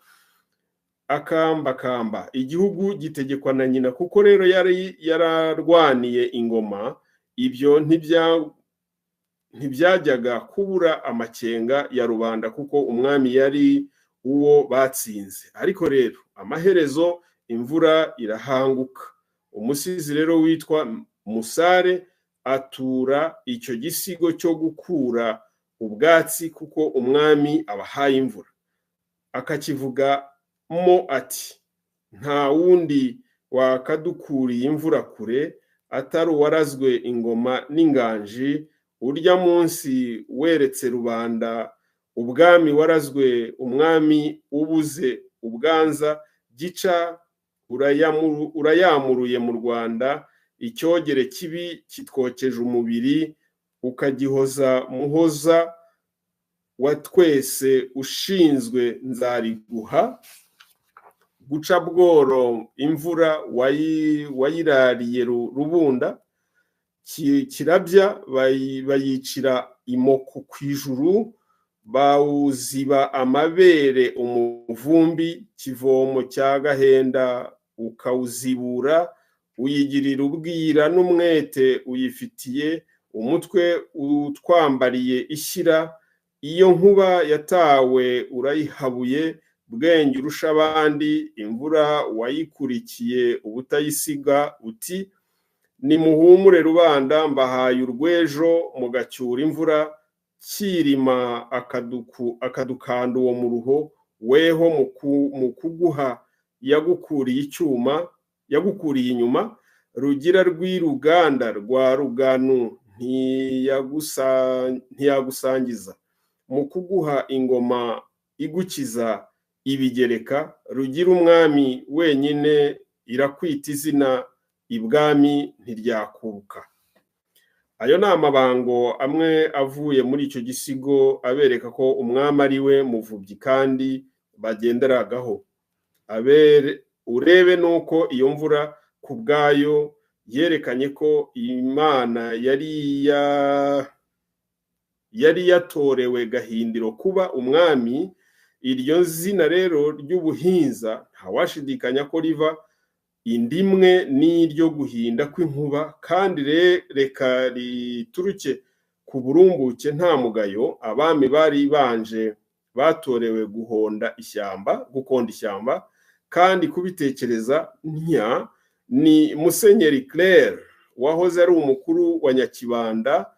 akambakamba igihugu gitegekwa na nyina, kuko rero yari yararwaniye ingoma. Ibyo ntibyajyaga kubura amakenga ya rubanda, kuko umwami yari uwo batsinze. Ariko rero amaherezo imvura irahanguka. Umusizi rero witwa Musare atura icyo gisigo cyo gukura ubwatsi, kuko umwami abahaye imvura, akakivugamo ati: nta wundi wakadukuriye imvura kure atari uwarazwe ingoma n'inganji. Urya munsi weretse rubanda ubwami warazwe, umwami ubuze ubwanza, gica urayamuruye mu Rwanda. Icyogere kibi kitwokeje umubiri, ukagihoza muhoza wa twese ushinzwe nzariguha. Guca bworo imvura wayirariye rubunda, kirabya bayicira imoko ku ijuru, bawuziba amabere umuvumbi. Kivomo cya Gahenda ukawuzibura, uyigirira ubwira n'umwete uyifitiye, umutwe utwambariye ishyira. Iyo nkuba yatawe urayihabuye, bwenge urusha abandi, imvura wayikurikiye ubutayisiga. Uti nimuhumure rubanda, mbahaye urwejo mugacyura imvura. Kirima akadukanda uwo mu ruho, weho mu kuguha yagukuriye inyuma. Rugira rw'iruganda rwa Ruganu ntiyagusangiza, mu kuguha ingoma igukiza ibigereka. Rugira umwami wenyine irakwita izina, ibwami ntiryakuka. Ayo ni amabango amwe avuye muri icyo gisigo, abereka ko umwami ari we muvubyi kandi bagenderagaho. Urebe nuko iyo mvura ku bwayo yerekanye ko Imana yari yatorewe Gahindiro kuba umwami. Iryo zina rero ry'ubuhinza ntawashidikanya ko riva indimwe n'iryo guhinda kw'inkuba, kandi reka rituruke ku burumbuke nta mugayo. Abami bari banje batorewe gukonda ishyamba, kandi kubitekereza ntya ni Musenyeri Claire wahoze ari umukuru wa Nyakibanda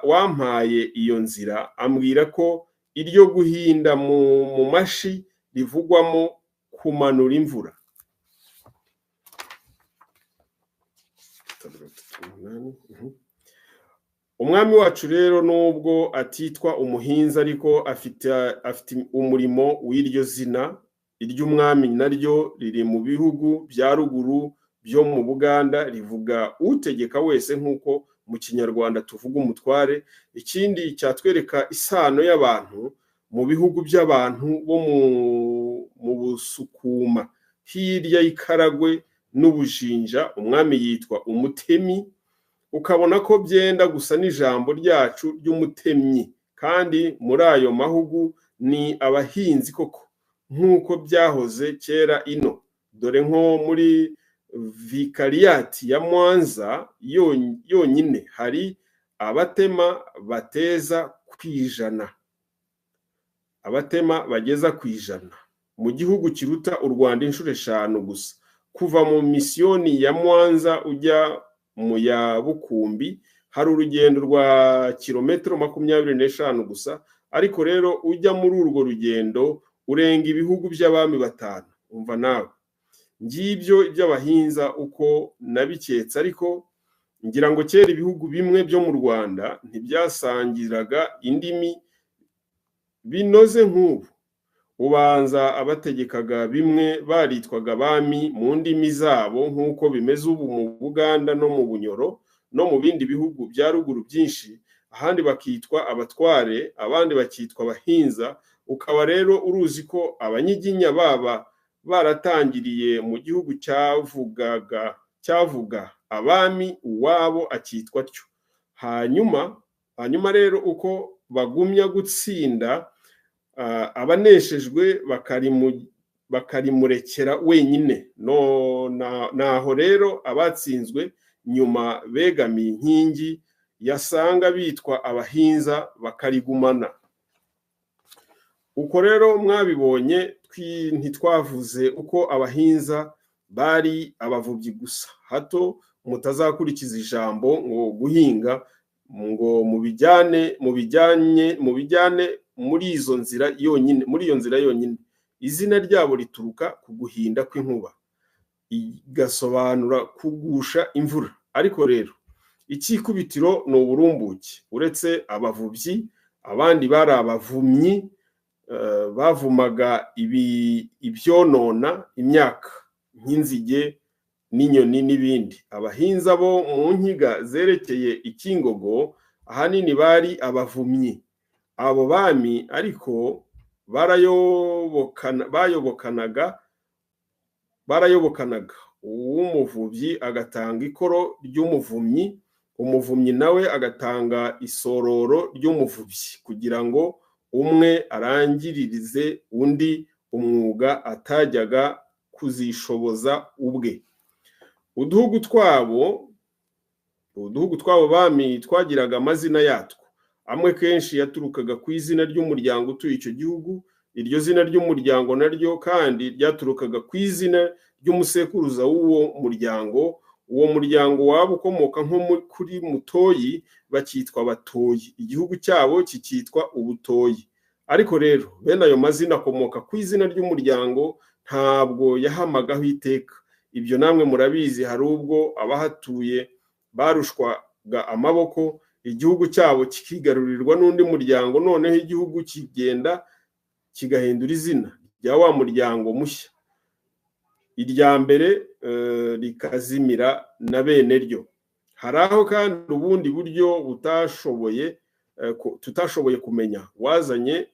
wampaye iyo nzira, ambwira ko iryo guhinda mu mashi rivugwamo kumanura imvura. Umwami wacu rero nubwo atitwa umuhinzi, ariko afite umurimo w'iryo zina. Iry'umwami naryo riri mu bihugu bya ruguru byo mu Buganda, rivuga utegeka wese, nk'uko mu Kinyarwanda tuvuga umutware. Ikindi cyatwereka isano y'abantu mu bihugu by'abantu bo mu Busukuma hirya y'Ikaragwe n'Ubujinja, umwami yitwa umutemi. Ukabona ko byenda gusa n'ijambo ryacu ry'umutemyi, kandi muri ayo mahugu ni abahinzi koko, nk'uko byahoze kera ino. Dore nko muri vikariyati ya Mwanza yonyine hari abatema bateza kwijana, abatema bageza kwijana mu gihugu kiruta u Rwanda inshuro 5 gusa. Kuva mu misiyoni ya Mwanza ujya mu ya Bukumbi hari urugendo rwa kilometero 25 gusa, ariko rero ujya muri urwo rugendo urenga ibihugu by'abami 5. Umva nawe, ngibyo iby'abahinza uko nabiketse, ariko ngira ngo kera ibihugu bimwe byo mu Rwanda ntibyasangiraga indimi binoze nk'ubu. Ubanza abategekaga bimwe baritwaga abami mu ndimi zabo nk'uko bimeze ubu mu Buganda no mu Bunyoro no mu bindi bihugu bya ruguru byinshi, ahandi bakitwa abatware, abandi bakitwa abahinza. Ukaba rero uruzi ko abanyiginya baba baratangiriye mu gihugu cyavuga abami, uwabo akitwa cyo. Hanyuma rero uko bagumya gutsinda abaneshejwe bakarimurekera wenyine, naho rero abatsinzwe nyuma begamiye inkingi yasanga bitwa abahinza bakarigumana. Uko rero mwabibonye ntitwavuze uko abahinza bari abavubyi gusa, hato mutazakurikiza ijambo ngo guhinga ngo mubijyane muri iyo nzira yonyine. Izina ryabo rituruka ku guhinda kw'inkuba, igasobanura kugusha imvura. Ariko rero ikikubitiro ni uburumbuke. Uretse abavubyi, abandi bari abavumyi, bavumaga ibyonona imyaka nk'inzige n'inyoni n'ibindi. Abahinza bo mu nkiga zerekeye ikingogo ahanini bari abavumyi. Abo bami ariko barayobokanaga. Uw'umuvubyi agatanga ikoro ry'umuvumyi, umuvumyi nawe agatanga isororo ry'umuvubyi, kugira ngo umwe arangiririze undi umwuga atajyaga kuzishoboza ubwe. Uduhugu twabo bami twagiraga amazina yatwo. Amwe kenshi yaturukaga ku izina ry'umuryango utuye icyo gihugu. Iryo zina ry'umuryango naryo kandi ryaturukaga ku izina ry'umusekuruza w'uwo muryango. Uwo muryango waba ukomoka nko kuri Mutoyi bakitwa Batoyi, igihugu cyabo kikitwa Ubutoyi. Ariko rero bene ayo mazina akomoka ku izina ry'umuryango, ntabwo yahamagaho iteka. Ibyo namwe murabizi. Hari ubwo abahatuye barushwaga amaboko, igihugu cyabo kikigarurirwa n'undi muryango, noneho igihugu kigenda kigahindura izina rya wa muryango mushya, irya mbere rikazimira na bene ryo. Hari aho kandi ubundi buryo tutashoboye kumenya wazanye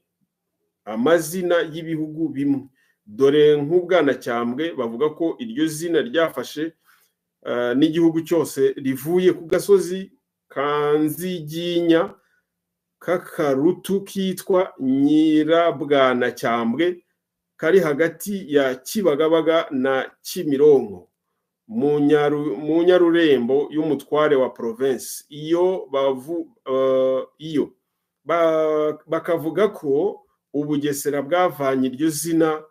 amazina y'ibihugu bimwe. Dore nk'Ubwanacyambwe bavuga ko iryo zina ryafashe n'igihugu cyose rivuye ku gasozi Kanziginya k'akarutu kitwa Nyirabwanacyambwe kari hagati ya Kibagabaga na Kimironko mu Nyarurembo y'umutware wa province iyo bakavuga ko Ubugesera bwavanye iryo zina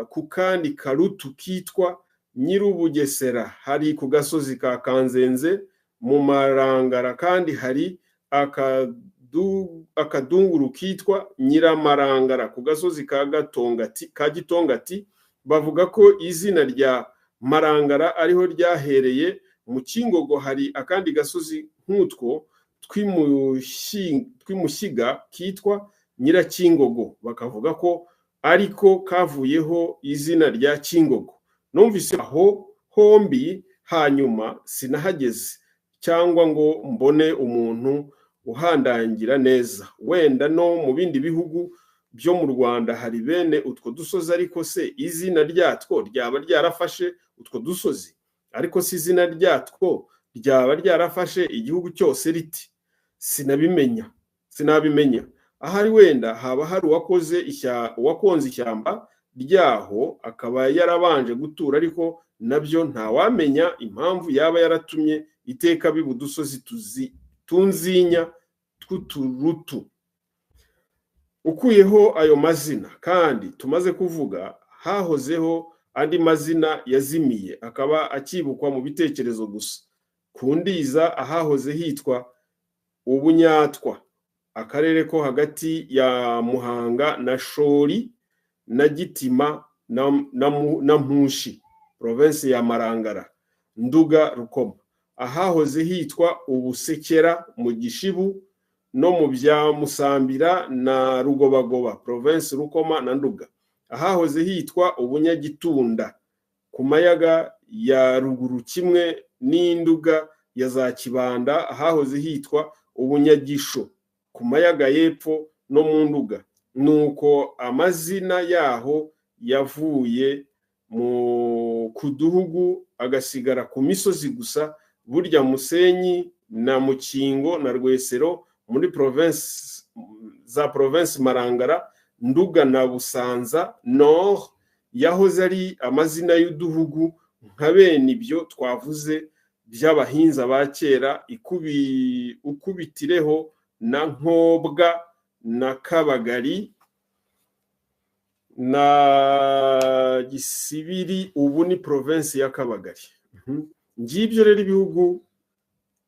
ku kandi karutu kitwa Nyirubugesera, hari ku gasozi ka Kanzenze mu Marangara, kandi hari akadunguru kitwa Nyiramarangara ku gasozi ka Gitongati. Bavuga ko izina rya Marangara ariho ryahereye. Mu Kingogo hari akandi gasozi nk'utwo tw'imushyiga kitwa Nyirakingogo, bakavuga ko ariko kavuyeho izina rya Kingogo. Numvise aho hombi, hanyuma sinahageze cyangwa ngo mbone umuntu uhandangira neza. Wenda no mu bindi bihugu byo mu Rwanda hari bene utwo dusozi, ariko se izina ryatwo ryaba ryarafashe utwo dusozi? Ariko si izina ryatwo ryaba ryarafashe igihugu cyose riti? Sinabimenya. Ahari wenda haba hari uwakonze ishyamba ryaho akaba yarabanje gutura, ariko nabyo ntawamenya impamvu yaba yaratumye iteka biba udusozi tunzinya tw'uturutu. Ukuyeho ayo mazina kandi tumaze kuvuga, hahozeho andi mazina yazimiye akaba akibukwa mu bitekerezo gusa. Ku Ndiza ahahoze hitwa Ubunyatwa, akarere ko hagati ya Muhanga na Shori na Gitima na Mpushi, province ya Marangara, Nduga, Rukoma. Ahahoze hitwa Ubusekera mu Gishibu no mu bya Musambira na Rugobagoba, province Rukoma na Nduga. Ahahoze hitwa Ubunyagitunda ku mayaga ya ruguru kimwe n'Induga ya za Kibanda. Ahahoze hitwa Ubunyagisho ku mayaga y'epfo no mu Nduga. Nuko amazina yaho yavuye mu kuduhugu agasigara ku misozi gusa. Burya Musenyi na Mukingo na Rwesero muri province Marangara, Nduga na Busanza Nord yahoze ari amazina y'uduhugu nka bene ibyo twavuze by'abahinza ba kera. Ukubitireho na Nkobwa na Kabagari na Gisibiri, ubu ni province ya Kabagari. Ngibyo rero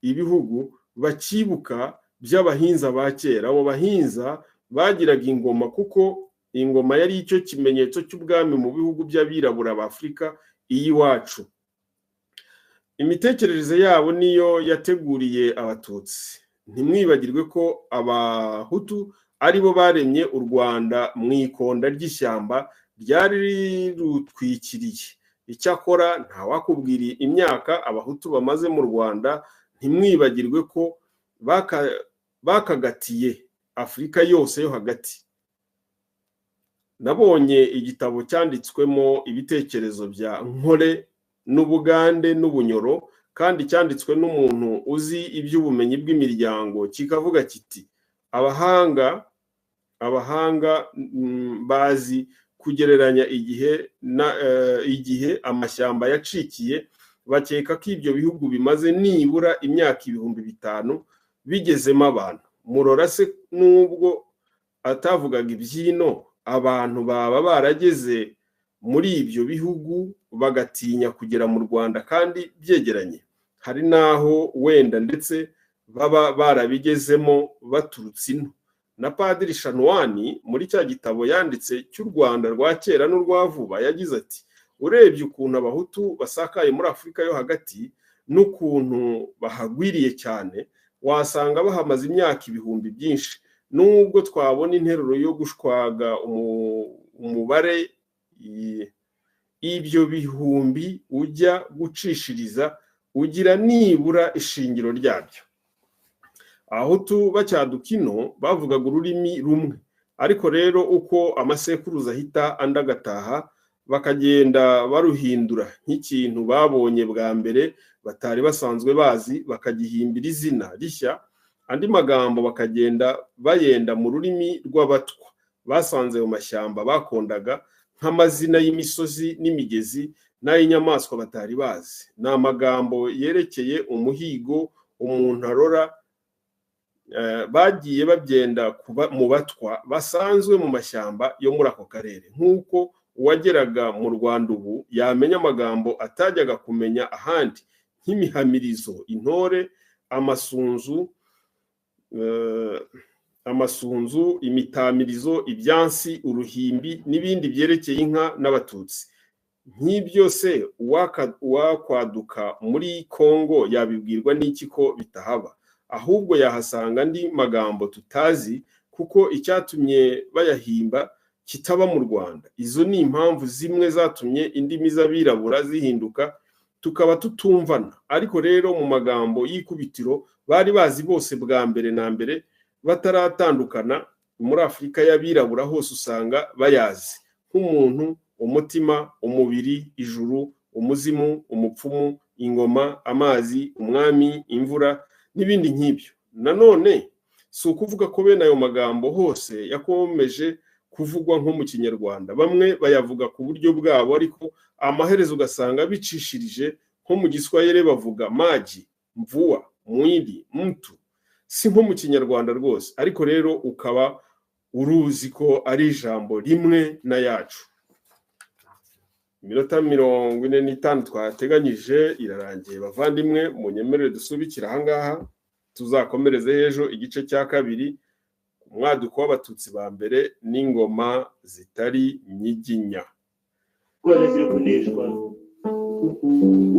ibihugu bakibuka by'abahinza ba kera. Abo bahinza bagiraga ingoma, kuko ingoma yari icyo kimenyetso cy'ubwami mu bihugu by'abirabura b'Afrika iyiwacu. Imitekerereze yabo niyo yateguriye Abatutsi. Ntimwibagirwe ko Abahutu aribo baremye u Rwanda mu ikonda ry'ishyamba ryari rirutwikiriye. Icyakora ntawakubwiriye imyaka Abahutu bamaze mu Rwanda. Ntimwibagirwe ko bakagatiye Afurika yose yo hagati. Nabonye igitabo cyanditswemo ibitekerezo bya Nkore n'Ubugande n'Ubunyoro, kandi cyanditswe n'umuntu uzi iby'ubumenyi bw'imiryango, kikavuga kiti abahanga bazi kugereranya igihe amashyamba yacikiye. Bakeka ko ibyo bihugu bimaze nibura imyaka 5,000 bigezemo abantu. Murora se nubwo atavugaga ibyino, abantu baba barageze muri ibyo bihugu bagatinya kugera mu Rwanda kandi byegeranye. Hari naho wenda ndetse baba barabigezemo baturutse ino. Na Padiri Shanwani muri cya gitabo yanditse cy'u Rwanda rwa kera n'urwa vuba yagize ati, urebye ukuntu Abahutu basakaye muri Afurika yo hagati n'ukuntu bahagwiriye cyane, wasanga bahamaze imyaka ibihumbi byinshi. Nubwo twabona interuro yo gushwaga umubare ibyo bihumbi ujya gucishiriza, ugira nibura ishingiro ryabyo. Abahutu bacyaduka ino bavugaga ururimi rumwe, ariko rero uko amasekuruza ahita andi agataha, bakagenda baruhindura nk'ikintu babonye bwa mbere batari basanzwe bazi, bakagihimbira izina rishya. Andi magambo bakagenda bayenda mu rurimi rw'Abatwa basanze mu mashyamba bakondaga, nk'amazina y'imisozi n'imigezi n'ay'inyamaswa batari bazi. Ni amagambo yerekeye umuhigo umuntu arora. Bagiye babyenda mu Batwa basanzwe mu mashyamba yo muri ako karere, nk'uko uwageraga mu Rwanda ubu yamenya amagambo atajyaga kumenya ahandi, nk'imihamirizo, intore, amasunzu, imitamirizo, ibyansi, uruhimbi n'ibindi byerekeye inka n'Abatutsi. Nk'ibyo se uwakwaduka muri Kongo yabibwirwa n'iki ko bitahaba? Ahubwo yahasanga andi magambo tutazi, kuko icyatumye bayahimba kitaba mu Rwanda. Izo ni impamvu zimwe zatumye indimi z'abirabura zihinduka tukaba tutumvana. Ariko rero mu magambo y'ikubitiro bari bazi bose bwa mbere na mbere bataratandukana. Muri Afurika y'abirabura hose usanga bayazi, nk'umuntu, umutima, umubiri, ijuru, umuzimu, umupfumu, ingoma, amazi, umwami, imvura n'ibindi nk'ibyo. Nanone si ukuvuga ko bene ayo magambo hose yakomeje kuvugwa nko mu kinyarwanda, bamwe bayavuga ku buryo bwabo ariko amaherezo ugasanga bicishirije nko mu giswahili bavuga maji, mvua, mwili, mtu, si nko mu kinyarwanda rwose, ariko rero ukaba uruzi ko ari ijambo rimwe na yacu. Iminota 45 twateganyije irarangiye bavandimwe, munyemerere dusubikira ahangaha, tuzakomereze ejo igice cya kabiri, umwaduko w'abatutsi ba mbere n'ingoma zitari nyiginya. Rwanda zirakuneshwa,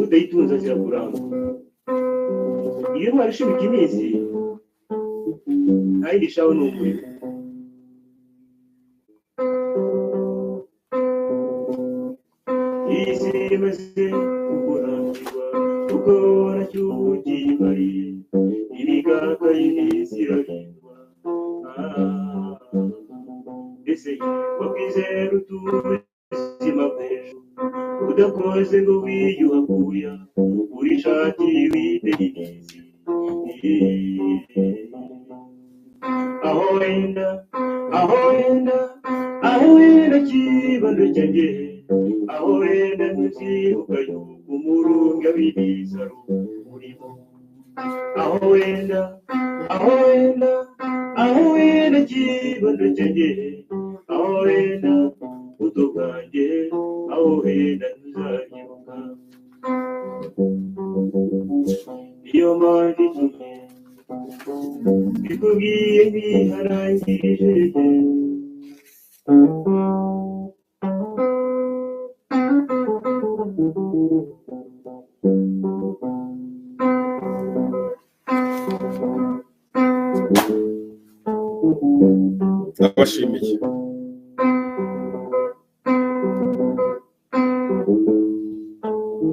udayitunza zirakuranga. Iyo mwarishimika iminsi ntayirishaho n'umwe. Isi imaze kukurambirwa kuko waracyugiye bari imigaka y'iminsi irahindwa. Ese wakwizera utubuzima bw'ejo udakoze ngo wiyuhakuya urishakira ibitega iminsi. Aho wenda kibando cyanjye, aho wenda ntuzibuka yuko umurunga w'ibizaro urimo. Aho wenda kibando cyanjye, aho wenda buto bwanjye, aho wenda ntuzabyibuka. Iyo mpamvu itumye bikubwiye ntiharangirije. Abashimiye.